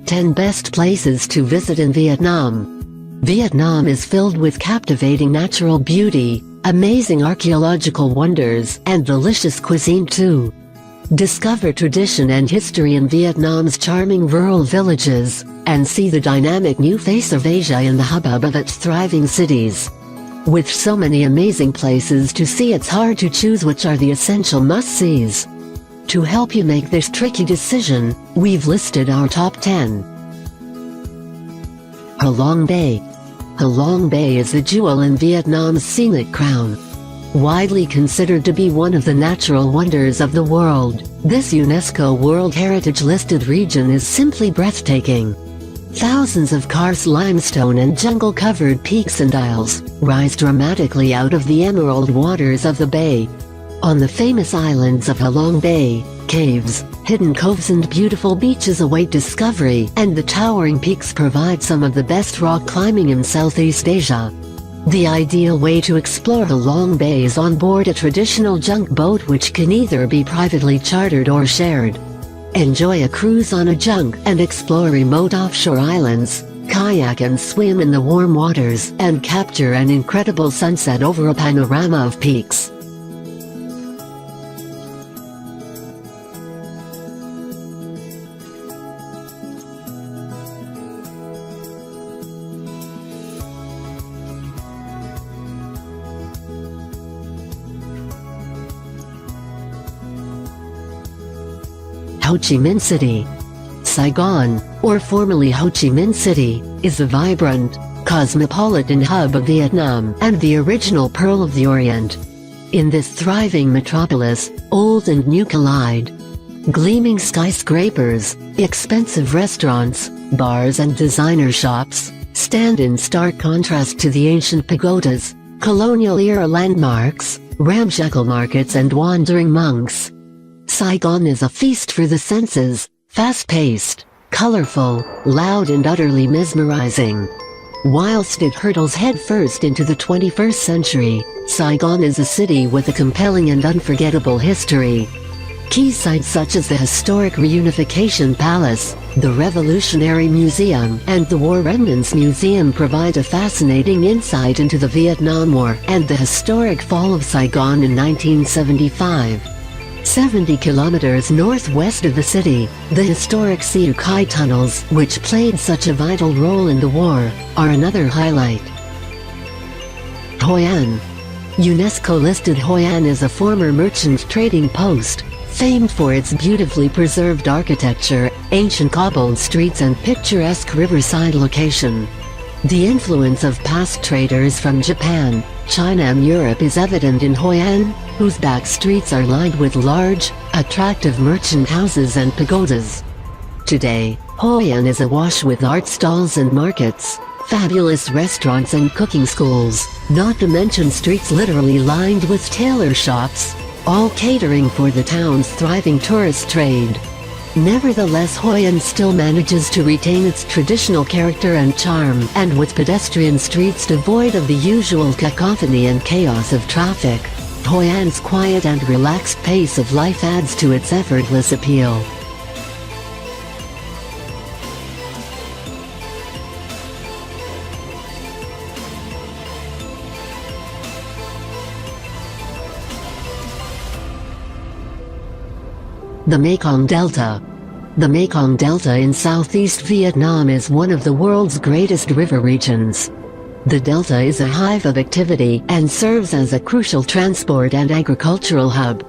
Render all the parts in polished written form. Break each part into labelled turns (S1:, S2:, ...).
S1: 10 Best Places to Visit in Vietnam. Vietnam is filled with captivating natural beauty, amazing archaeological wonders, and delicious cuisine too. Discover tradition and history in Vietnam's charming rural villages, and see the dynamic new face of Asia in the hubbub of its thriving cities. With so many amazing places to see, it's hard to choose which are the essential must-sees. To help you make this tricky decision, we've listed our top 10. Halong Bay. Halong Bay is a jewel in Vietnam's scenic crown. Widely considered to be one of the natural wonders of the world, this UNESCO World Heritage listed region is simply breathtaking. Thousands of karst limestone and jungle-covered peaks and isles rise dramatically out of the emerald waters of the bay. On the famous islands of Halong Bay, caves, hidden coves and beautiful beaches await discovery, and the towering peaks provide some of the best rock climbing in Southeast Asia. The ideal way to explore Halong Bay is on board a traditional junk boat, which can either be privately chartered or shared. Enjoy a cruise on a junk and explore remote offshore islands, kayak and swim in the warm waters, and capture an incredible sunset over a panorama of peaks. Ho Chi Minh City. Saigon, or formerly Ho Chi Minh City, is a vibrant, cosmopolitan hub of Vietnam and the original Pearl of the Orient. In this thriving metropolis, old and new collide. Gleaming skyscrapers, expensive restaurants, bars and designer shops stand in stark contrast to the ancient pagodas, colonial-era landmarks, ramshackle markets and wandering monks. Saigon is a feast for the senses, fast-paced, colorful, loud and utterly mesmerizing. Whilst it hurtles headfirst into the 21st century, Saigon is a city with a compelling and unforgettable history. Key sites such as the historic Reunification Palace, the Revolutionary Museum, and the War Remnants Museum provide a fascinating insight into the Vietnam War and the historic fall of Saigon in 1975. 70 kilometers northwest of the city, the historic Siu Kai tunnels, which played such a vital role in the war, are another highlight. Hoi An. UNESCO listed Hoi An as a former merchant trading post, famed for its beautifully preserved architecture, ancient cobbled streets and picturesque riverside location. The influence of past traders from Japan, China and Europe is evident in Hoi An, whose back streets are lined with large, attractive merchant houses and pagodas. Today, Hoi An is awash with art stalls and markets, fabulous restaurants and cooking schools, not to mention streets literally lined with tailor shops, all catering for the town's thriving tourist trade. Nevertheless, Hoi An still manages to retain its traditional character and charm, and with pedestrian streets devoid of the usual cacophony and chaos of traffic, Hoi An's quiet and relaxed pace of life adds to its effortless appeal. The Mekong Delta. The Mekong Delta in southeast Vietnam is one of the world's greatest river regions. The delta is a hive of activity and serves as a crucial transport and agricultural hub.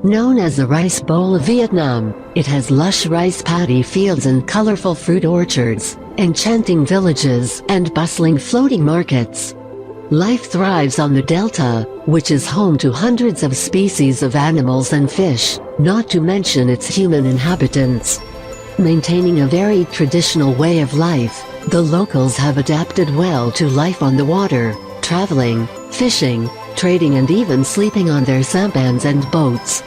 S1: Known as the Rice Bowl of Vietnam, it has lush rice paddy fields and colorful fruit orchards, enchanting villages, and bustling floating markets. Life thrives on the delta, which is home to hundreds of species of animals and fish, not to mention its human inhabitants. Maintaining a very traditional way of life, the locals have adapted well to life on the water, traveling, fishing, trading and even sleeping on their sampans and boats.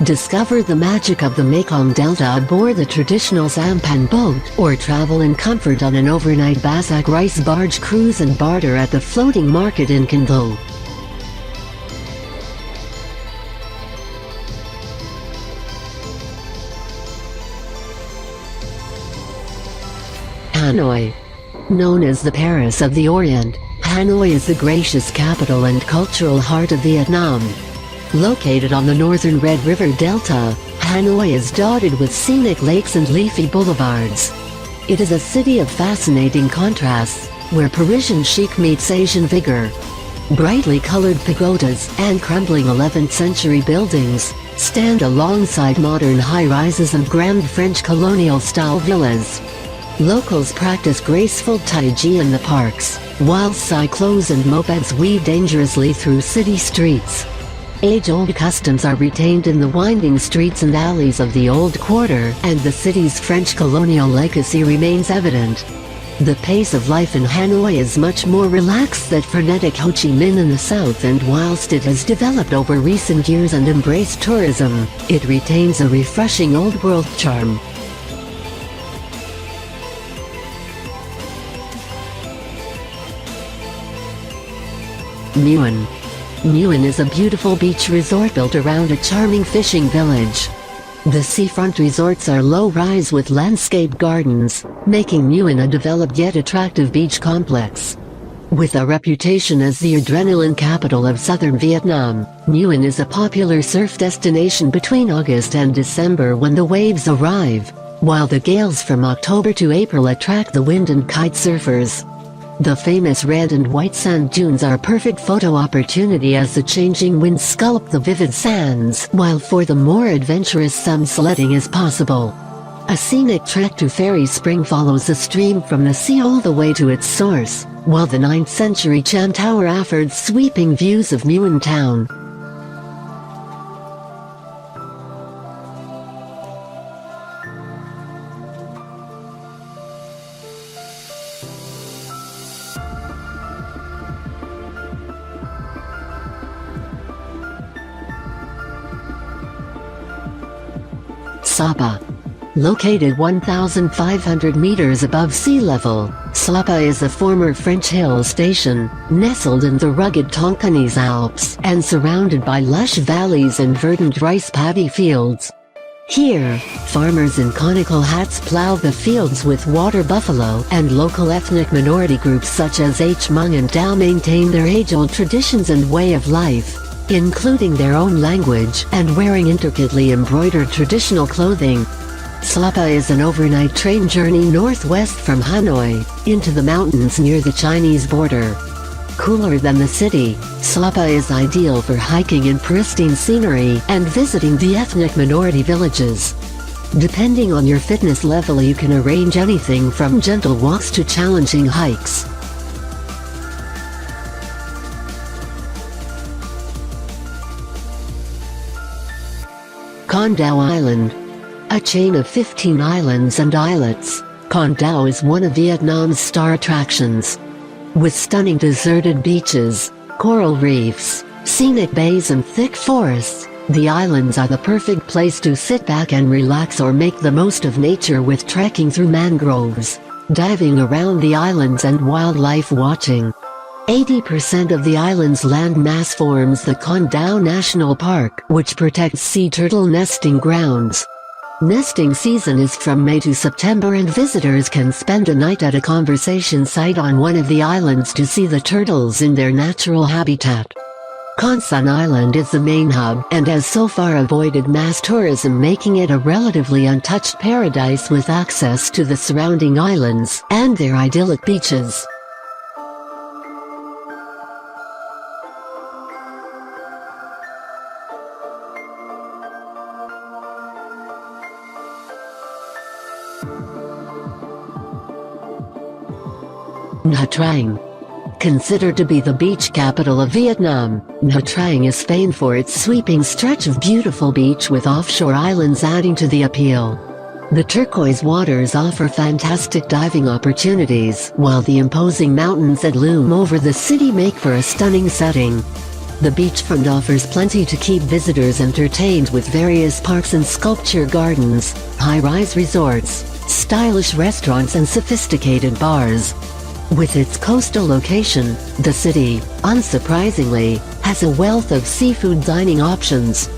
S1: Discover the magic of the Mekong Delta aboard the traditional sampan boat, or travel in comfort on an overnight Basak rice barge cruise and barter at the floating market in Can Tho. Hanoi. Known as the Paris of the Orient, Hanoi is the gracious capital and cultural heart of Vietnam. Located on the northern Red River Delta, Hanoi is dotted with scenic lakes and leafy boulevards. It is a city of fascinating contrasts, where Parisian chic meets Asian vigor. Brightly colored pagodas and crumbling 11th century buildings stand alongside modern high-rises and grand French colonial-style villas. Locals practice graceful tai chi in the parks, while cyclos and mopeds weave dangerously through city streets. Age-old customs are retained in the winding streets and alleys of the Old Quarter, and the city's French colonial legacy remains evident. The pace of life in Hanoi is much more relaxed than frenetic Ho Chi Minh in the south, and whilst it has developed over recent years and embraced tourism, it retains a refreshing old-world charm. Muin. Muin is a beautiful beach resort built around a charming fishing village. The seafront resorts are low-rise with landscape gardens, making Muin a developed yet attractive beach complex. With a reputation as the adrenaline capital of southern Vietnam, Muin is a popular surf destination between August and December when the waves arrive, while the gales from October to April attract the wind and kite surfers. The famous red and white sand dunes are a perfect photo opportunity as the changing winds sculpt the vivid sands, while for the more adventurous some sledding is possible. A scenic trek to Fairy Spring follows the stream from the sea all the way to its source, while the 9th century Cham Tower affords sweeping views of Muin town. Sapa. Located 1,500 meters above sea level, Sapa is a former French hill station, nestled in the rugged Tonkinese Alps and surrounded by lush valleys and verdant rice paddy fields. Here, farmers in conical hats plow the fields with water buffalo, and local ethnic minority groups such as Hmong and Dao maintain their age-old traditions and way of life, including their own language and wearing intricately embroidered traditional clothing. Sapa is an overnight train journey northwest from Hanoi, into the mountains near the Chinese border. Cooler than the city, Sapa is ideal for hiking in pristine scenery and visiting the ethnic minority villages. Depending on your fitness level, you can arrange anything from gentle walks to challenging hikes. Con Dao Island. A chain of 15 islands and islets, Con Dao is one of Vietnam's star attractions. With stunning deserted beaches, coral reefs, scenic bays and thick forests, the islands are the perfect place to sit back and relax or make the most of nature with trekking through mangroves, diving around the islands and wildlife watching. 80% of the island's land mass forms the Con Dao National Park, which protects sea turtle nesting grounds. Nesting season is from May to September, and visitors can spend a night at a conservation site on one of the islands to see the turtles in their natural habitat. Con Son Island is the main hub and has so far avoided mass tourism, making it a relatively untouched paradise with access to the surrounding islands and their idyllic beaches. Nha Trang. Considered to be the beach capital of Vietnam, Nha Trang is famed for its sweeping stretch of beautiful beach with offshore islands adding to the appeal. The turquoise waters offer fantastic diving opportunities, while the imposing mountains that loom over the city make for a stunning setting. The beachfront offers plenty to keep visitors entertained with various parks and sculpture gardens, high-rise resorts, stylish restaurants and sophisticated bars. With its coastal location, the city, unsurprisingly, has a wealth of seafood dining options.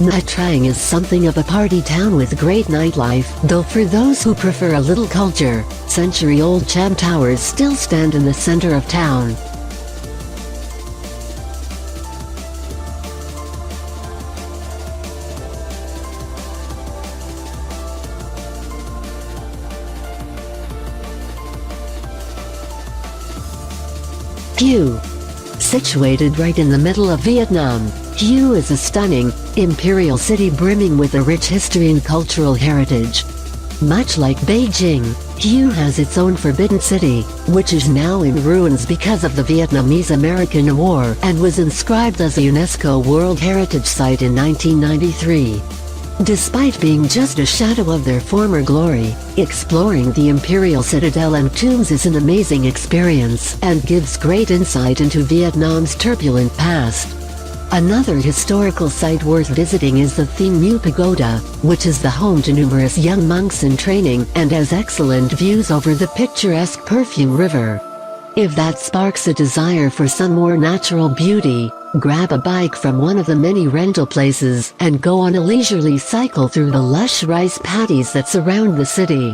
S1: Nha Trang is something of a party town with great nightlife, though for those who prefer a little culture, century-old Cham Towers still stand in the center of town. Hue. Situated right in the middle of Vietnam, Hue is a stunning, imperial city brimming with a rich history and cultural heritage. Much like Beijing, Hue has its own Forbidden City, which is now in ruins because of the Vietnamese-American War and was inscribed as a UNESCO World Heritage Site in 1993. Despite being just a shadow of their former glory, exploring the imperial citadel and tombs is an amazing experience and gives great insight into Vietnam's turbulent past. Another historical site worth visiting is the Thien Mu Pagoda, which is the home to numerous young monks in training and has excellent views over the picturesque Perfume River. If that sparks a desire for some more natural beauty, grab a bike from one of the many rental places and go on a leisurely cycle through the lush rice paddies that surround the city.